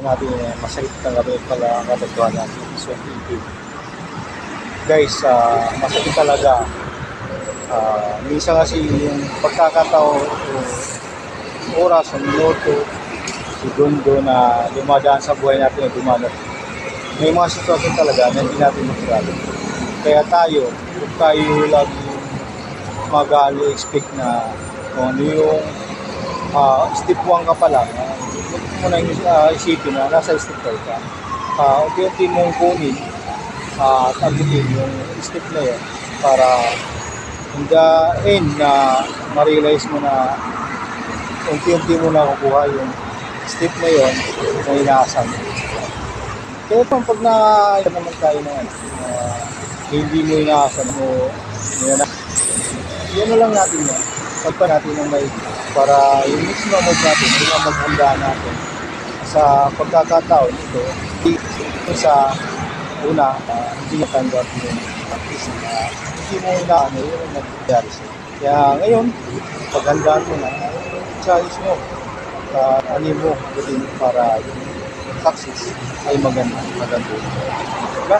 natin masakit ng gabi pala ang katotohanan natin. So, guys, masakit talaga. Minsan kasi yung pagkakataon o oras o minuto, segundo na dumadaan sa buhay natin na dumadaan. May mga sitwasyon talaga na hindi natin makarali. Kaya huwag tayo lagi mag-expect na kung ano yung step 1 ka pa lang. Huwag mo na isipin na nasa step 5 ka. Unti-unti mong kunin at abutin yung step na yun para in the end na ma-realize mo na unti-unti mo na kukuha yung step na yun na inaasahan mo. Kaya pag naman tayo na hindi mo inaasahan mo, yan na lang natin yan. Pagpa natin ng may para yung next na move natin, yung maghanda natin sa pagkakataon ito sa una, hindi na tanggap yung practice na hindi mo inaano yung nangyayari sa'yo. Kaya ngayon, paghandaan mo na, challenge mo anim mo para yung success ay maganda. Diba?